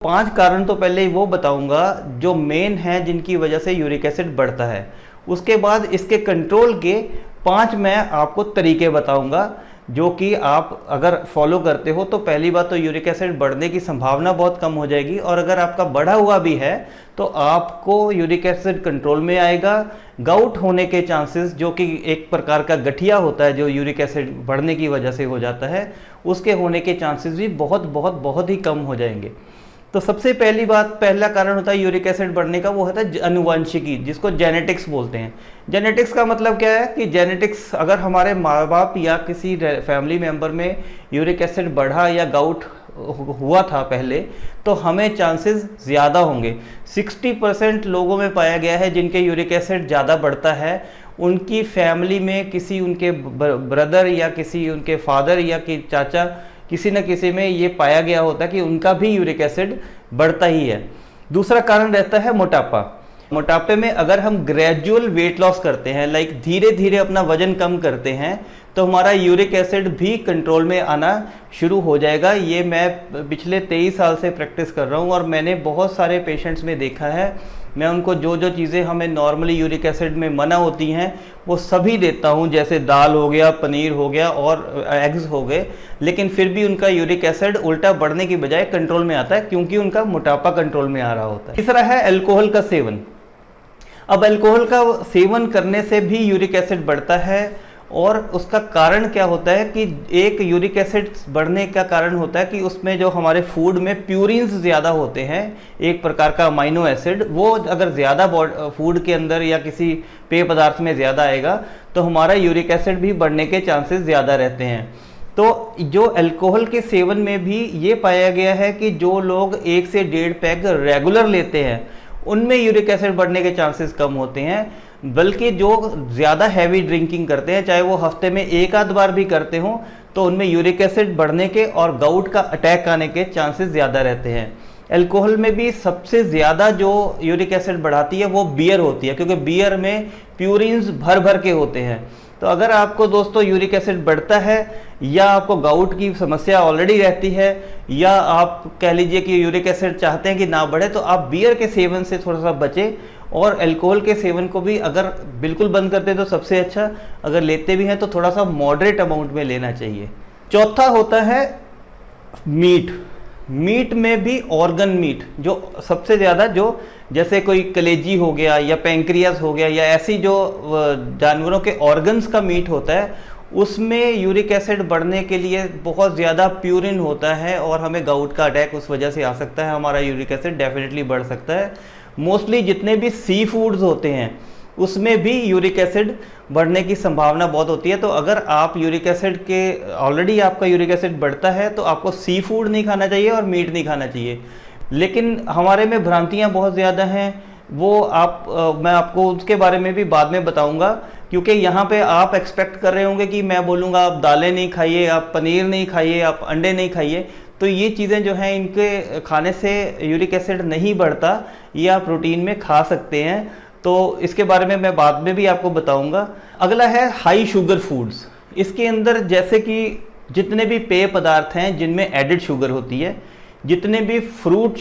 5 कारण तो पहले ही वो बताऊंगा जो मेन है जिनकी वजह से यूरिक एसिड बढ़ता है। उसके बाद इसके कंट्रोल के 5 मैं आपको तरीके बताऊंगा जो कि आप अगर फॉलो करते हो तो पहली बात तो यूरिक एसिड बढ़ने की संभावना बहुत कम हो जाएगी, और अगर आपका बढ़ा हुआ भी है तो आपको यूरिक एसिड कंट्रोल में आएगा। गाउट होने के चांसेस, जो कि एक प्रकार का गठिया होता है जो यूरिक एसिड बढ़ने की वजह से हो जाता है, उसके होने के चांसेस भी बहुत ही कम हो जाएंगे। तो सबसे पहली बात, पहला कारण होता है यूरिक एसिड बढ़ने का, वो होता है अनुवांशिकी, जिसको जेनेटिक्स बोलते हैं। जेनेटिक्स का मतलब क्या है कि जेनेटिक्स, अगर हमारे माँ बाप या किसी फैमिली मेंबर में यूरिक एसिड बढ़ा या गाउट हुआ था पहले, तो हमें चांसेस ज़्यादा होंगे। 60% लोगों में पाया गया है जिनके यूरिक एसिड ज़्यादा बढ़ता है, उनकी फैमिली में किसी उनके ब्रदर या किसी उनके फादर या कि चाचा, किसी न किसी में ये पाया गया होता है कि उनका भी यूरिक एसिड बढ़ता ही है। दूसरा कारण रहता है मोटापा। मोटापे में अगर हम ग्रेजुअल वेट लॉस करते हैं, लाइक धीरे धीरे अपना वजन कम करते हैं, तो हमारा यूरिक एसिड भी कंट्रोल में आना शुरू हो जाएगा। ये मैं पिछले 23 साल से प्रैक्टिस कर रहा हूँ और मैंने बहुत सारे पेशेंट्स में देखा है। मैं उनको जो जो चीज़ें हमें नॉर्मली यूरिक एसिड में मना होती हैं वो सभी देता हूँ, जैसे दाल हो गया, पनीर हो गया और एग्स हो गए, लेकिन फिर भी उनका यूरिक एसिड उल्टा बढ़ने की बजाय कंट्रोल में आता है, क्योंकि उनका मोटापा कंट्रोल में आ रहा होता है। तीसरा है अल्कोहल का सेवन। अब अल्कोहल का सेवन करने से भी यूरिक एसिड बढ़ता है, और उसका कारण क्या होता है कि एक यूरिक एसिड बढ़ने का कारण होता है कि उसमें जो हमारे फूड में प्यूरिन्स ज़्यादा होते हैं, एक प्रकार का अमाइनो एसिड, वो अगर ज़्यादा फूड के अंदर या किसी पेय पदार्थ में ज़्यादा आएगा तो हमारा यूरिक एसिड भी बढ़ने के चांसेस ज़्यादा रहते हैं। तो जो अल्कोहल के सेवन में भी ये पाया गया है कि जो लोग 1 से 1.5 पैग रेगुलर लेते हैं उनमें यूरिक एसिड बढ़ने के चांसेस कम होते हैं, बल्कि जो ज़्यादा हैवी ड्रिंकिंग करते हैं, चाहे वो हफ्ते में 1 आध बार भी करते हों, तो उनमें यूरिक एसिड बढ़ने के और गाउट का अटैक आने के चांसेस ज़्यादा रहते हैं। अल्कोहल में भी सबसे ज़्यादा जो यूरिक एसिड बढ़ाती है वो बियर होती है, क्योंकि बियर में प्यूरिन्स भर भर के होते हैं। तो अगर आपको दोस्तों यूरिक एसिड बढ़ता है या आपको गाउट की समस्या ऑलरेडी रहती है, या आप कह लीजिए कि यूरिक एसिड चाहते हैं कि ना बढ़े, तो आप बियर के सेवन से थोड़ा सा बचें, और अल्कोहल के सेवन को भी अगर बिल्कुल बंद करते हैं तो सबसे अच्छा, अगर लेते भी हैं तो थोड़ा सा मॉडरेट अमाउंट में लेना चाहिए। चौथा होता है मीट। मीट में भी ऑर्गन मीट, जो सबसे ज़्यादा, जो जैसे कोई कलेजी हो गया या पैंक्रियास हो गया या ऐसी जो जानवरों के ऑर्गन्स का मीट होता है, उसमें यूरिक एसिड बढ़ने के लिए बहुत ज़्यादा प्यूरिन होता है और हमें गाउट का अटैक उस वजह से आ सकता है, हमारा यूरिक एसिड डेफिनेटली बढ़ सकता है। मोस्टली जितने भी सी फूड्स होते हैं उसमें भी यूरिक एसिड बढ़ने की संभावना बहुत होती है। तो अगर आप यूरिक एसिड के ऑलरेडी आपका यूरिक एसिड बढ़ता है तो आपको सी फूड नहीं खाना चाहिए और मीट नहीं खाना चाहिए। लेकिन हमारे में भ्रांतियां बहुत ज़्यादा हैं, वो मैं आपको उसके बारे में भी बाद में बताऊंगा, क्योंकि यहाँ पे आप एक्सपेक्ट कर रहे होंगे कि मैं बोलूँगा आप दालें नहीं खाइए, आप पनीर नहीं खाइए, आप अंडे नहीं खाइए। तो ये चीज़ें जो हैं, इनके खाने से यूरिक एसिड नहीं बढ़ता, ये आप प्रोटीन में खा सकते हैं। तो इसके बारे में मैं बाद में भी आपको बताऊंगा। अगला है हाई शुगर फूड्स। इसके अंदर जैसे कि जितने भी पेय पदार्थ हैं जिनमें एडिड शुगर होती है, जितने भी फ्रूट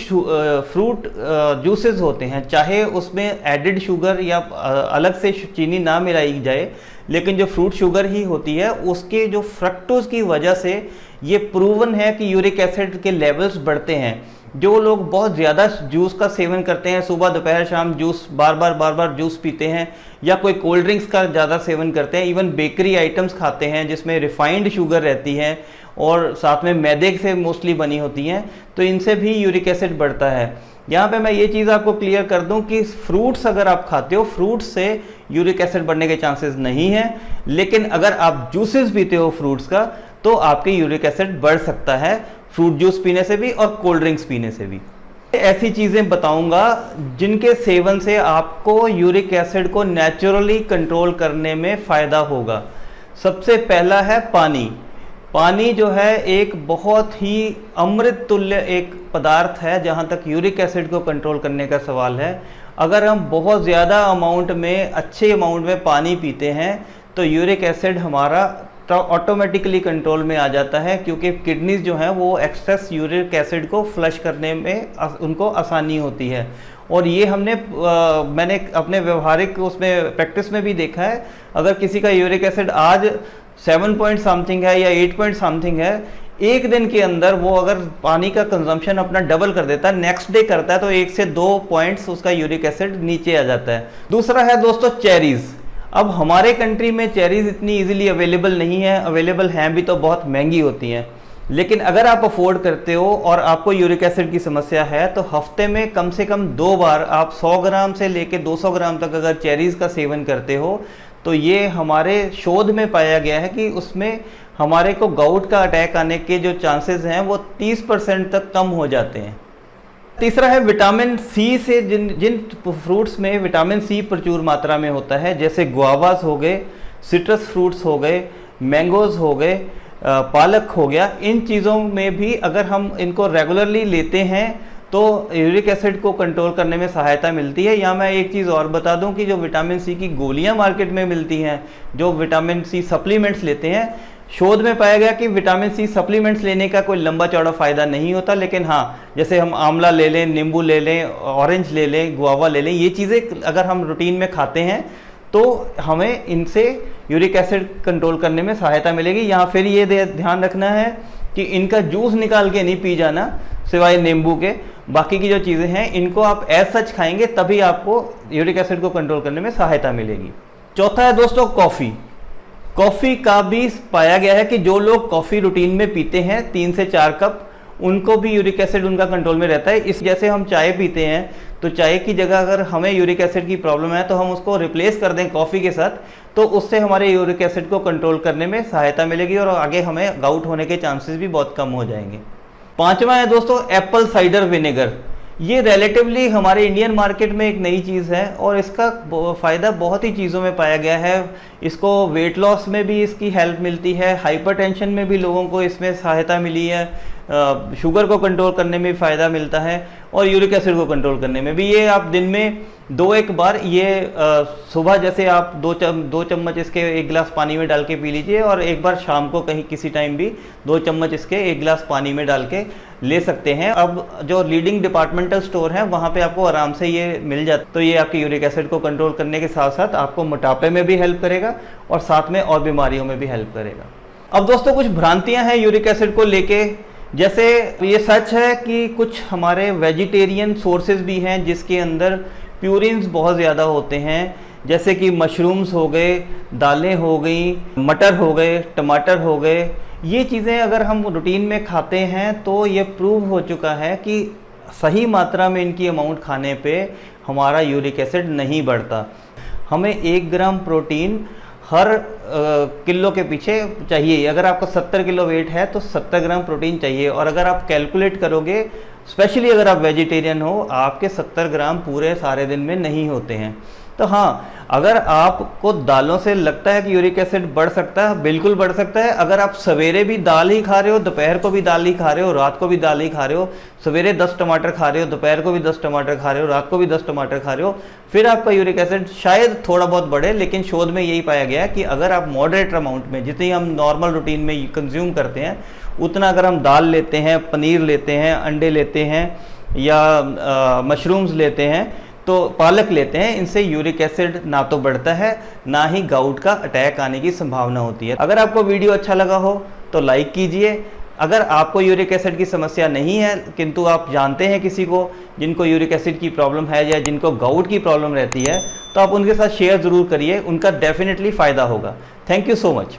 जूसेस होते हैं, चाहे उसमें एडिड शुगर या अलग से चीनी ना मिलाई जाए, लेकिन जो फ्रूट शुगर ही होती है उसके जो फ्रक्टोज की वजह से ये प्रूवन है कि यूरिक एसिड के लेवल्स बढ़ते हैं। जो लोग बहुत ज़्यादा जूस का सेवन करते हैं, सुबह दोपहर शाम जूस बार बार जूस पीते हैं, या कोई कोल्ड ड्रिंक्स का ज़्यादा सेवन करते हैं, इवन बेकरी आइटम्स खाते हैं जिसमें रिफाइंड शुगर रहती है और साथ में मैदे से मोस्टली बनी होती हैं, तो इनसे भी यूरिक एसिड बढ़ता है। यहाँ पे मैं ये चीज़ आपको क्लियर कर दूं कि फ्रूट्स अगर आप खाते हो, फ्रूट्स से यूरिक एसिड बढ़ने के चांसेस नहीं हैं, लेकिन अगर आप जूसेस पीते हो फ्रूट्स का तो आपके यूरिक एसिड बढ़ सकता है, फ्रूट जूस पीने से भी और कोल्ड ड्रिंक्स पीने से भी। ऐसी चीज़ें बताऊंगा जिनके सेवन से आपको यूरिक एसिड को नेचुरली कंट्रोल करने में फ़ायदा होगा। सबसे पहला है पानी। पानी जो है एक बहुत ही अमृत तुल्य एक पदार्थ है जहाँ तक यूरिक एसिड को कंट्रोल करने का सवाल है। अगर हम बहुत ज़्यादा अमाउंट में, अच्छे अमाउंट में पानी पीते हैं तो यूरिक एसिड हमारा ऑटोमेटिकली कंट्रोल में आ जाता है, क्योंकि किडनीज जो हैं वो एक्सेस यूरिक एसिड को फ्लश करने में उनको आसानी होती है। और ये मैंने अपने व्यवहारिक उसमें प्रैक्टिस में भी देखा है। अगर किसी का यूरिक एसिड आज 7 पॉइंट समथिंग है या 8 पॉइंट समथिंग है, एक दिन के अंदर वो अगर पानी का कंजम्पशन अपना डबल कर देता है, नेक्स्ट डे करता है, तो 1 से 2 पॉइंट्स उसका यूरिक एसिड नीचे आ जाता है। दूसरा है दोस्तों चेरीज। अब हमारे कंट्री में चेरीज इतनी इजीली अवेलेबल नहीं है, अवेलेबल हैं भी तो बहुत महंगी होती हैं। लेकिन अगर आप अफोर्ड करते हो और आपको यूरिक एसिड की समस्या है, तो हफ्ते में कम से कम 2 बार आप 100 ग्राम से लेके 200 ग्राम तक अगर चेरीज का सेवन करते हो, तो ये हमारे शोध में पाया गया है कि उसमें हमारे को गाउट का अटैक आने के जो चांसेस हैं वो 30% तक कम हो जाते हैं। तीसरा है विटामिन सी से, जिन फ्रूट्स में विटामिन सी प्रचुर मात्रा में होता है, जैसे गुआवास हो गए, सिट्रस फ्रूट्स हो गए, मैंगोज हो गए, पालक हो गया। इन चीज़ों में भी अगर हम इनको रेगुलरली लेते हैं तो यूरिक एसिड को कंट्रोल करने में सहायता मिलती है। या मैं एक चीज़ और बता दूं कि जो विटामिन सी की गोलियां मार्केट में मिलती हैं, जो विटामिन सी सप्लीमेंट्स लेते हैं, शोध में पाया गया कि विटामिन सी सप्लीमेंट्स लेने का कोई लंबा चौड़ा फ़ायदा नहीं होता। लेकिन हाँ, जैसे हम आंवला ले लें, नींबू ले लें, ऑरेंज ले लें, गुआवा ले लें, ये चीज़ें अगर हम रूटीन में खाते हैं तो हमें इनसे यूरिक एसिड कंट्रोल करने में सहायता मिलेगी। यहाँ फिर ये ध्यान रखना है कि इनका जूस निकाल के नहीं पी जाना, सिवाय नींबू के। बाकी की जो चीज़ें हैं इनको आप एज सच खाएंगे, तभी आपको यूरिक एसिड को कंट्रोल करने में सहायता मिलेगी। चौथा है दोस्तों कॉफ़ी। कॉफ़ी का भी पाया गया है कि जो लोग कॉफ़ी रूटीन में पीते हैं 3 से 4 कप, उनको भी यूरिक एसिड उनका कंट्रोल में रहता है। इस जैसे हम चाय पीते हैं, तो चाय की जगह अगर हमें यूरिक एसिड की प्रॉब्लम है तो हम उसको रिप्लेस कर दें कॉफ़ी के साथ, तो उससे हमारे यूरिक एसिड को कंट्रोल करने में सहायता मिलेगी और आगे हमें गाउट होने के चांसेस भी बहुत कम हो जाएंगे। पांचवा है दोस्तों एप्पल साइडर विनेगर। ये रिलेटिवली हमारे इंडियन मार्केट में एक नई चीज़ है और इसका फ़ायदा बहुत ही चीज़ों में पाया गया है। इसको वेट लॉस में भी इसकी हेल्प मिलती है, हाइपरटेंशन में भी लोगों को इसमें सहायता मिली है, शुगर को कंट्रोल करने में भी फ़ायदा मिलता है और यूरिक एसिड को कंट्रोल करने में भी। ये आप दिन में 2-1 बार ये सुबह जैसे आप 2 चम्मच इसके 1 गिलास पानी में डाल के पी लीजिए, और एक बार शाम को कहीं किसी टाइम भी 2 चम्मच इसके 1 गिलास पानी में डाल के ले सकते हैं। अब जो लीडिंग डिपार्टमेंटल स्टोर है वहाँ पे आपको आराम से ये मिल जाता, तो ये आपके यूरिक एसिड को कंट्रोल करने के साथ साथ आपको मोटापे में भी हेल्प करेगा और साथ में और बीमारियों में भी हेल्प करेगा। अब दोस्तों कुछ भ्रांतियाँ हैं यूरिक एसिड को लेके। जैसे ये सच है कि कुछ हमारे वेजिटेरियन सोर्सेज भी हैं जिसके अंदर प्यूरिन्स बहुत ज़्यादा होते हैं, जैसे कि मशरूम्स हो गए, दालें हो गई, मटर हो गए, टमाटर हो गए। ये चीज़ें अगर हम रूटीन में खाते हैं तो ये प्रूव हो चुका है कि सही मात्रा में इनकी अमाउंट खाने पे हमारा यूरिक एसिड नहीं बढ़ता। हमें 1 ग्राम प्रोटीन हर किलो के पीछे चाहिए। अगर आपका 70 किलो वेट है तो 70 ग्राम प्रोटीन चाहिए, और अगर आप कैलकुलेट करोगे, स्पेशली अगर आप वेजिटेरियन हो, आपके 70 ग्राम पूरे सारे दिन में नहीं होते हैं। तो हाँ, अगर आपको दालों से लगता है कि यूरिक एसिड बढ़ सकता है, बिल्कुल बढ़ सकता है। अगर आप सवेरे भी दाल ही खा रहे हो, दोपहर को भी दाल ही खा रहे हो, रात को भी दाल ही खा रहे हो, सवेरे 10 टमाटर खा रहे हो, दोपहर को भी 10 टमाटर खा रहे हो, रात को भी 10 टमाटर खा रहे हो, फिर आपका यूरिक एसिड शायद थोड़ा बहुत बढ़े। लेकिन शोध में यही पाया गया है कि अगर आप मॉडरेट अमाउंट में, जितनी हम नॉर्मल रूटीन में कंज्यूम करते हैं, उतना अगर हम दाल लेते हैं, पनीर लेते हैं, अंडे लेते हैं या मशरूम्स लेते हैं, तो पालक लेते हैं, इनसे यूरिक एसिड ना तो बढ़ता है, ना ही गाउट का अटैक आने की संभावना होती है। अगर आपको वीडियो अच्छा लगा हो तो लाइक कीजिए। अगर आपको यूरिक एसिड की समस्या नहीं है, किंतु आप जानते हैं किसी को जिनको यूरिक एसिड की प्रॉब्लम है या जिनको गाउट की प्रॉब्लम रहती है, तो आप उनके साथ शेयर ज़रूर करिए, उनका डेफिनेटली फ़ायदा होगा। Thank you so much.